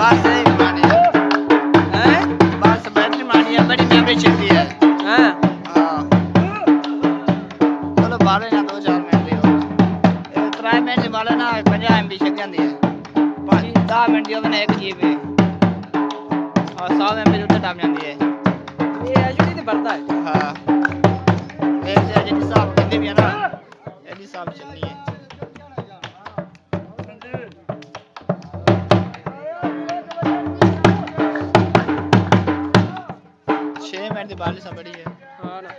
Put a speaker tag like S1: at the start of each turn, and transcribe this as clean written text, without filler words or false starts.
S1: बस यही मानी है। बस बैटरी मानी है, बड़ी मेमोरी चलती है। हाँ। चलो बाले ना 2-4 मिनट दी हो। 3 मिनट दी बाले ना 50 MB चल जाती है। 10 मिनट दी होवे ना 1 GB और 100 MB उत्ते टप जाती है। ये एचडी ते बढ़ता है। हाँ। ये जिस हिसाब कहंदी भी है ना, ये हिसाब चलनी है। 6 मिनट दी बाली सा बड़ी है। हाँ ना।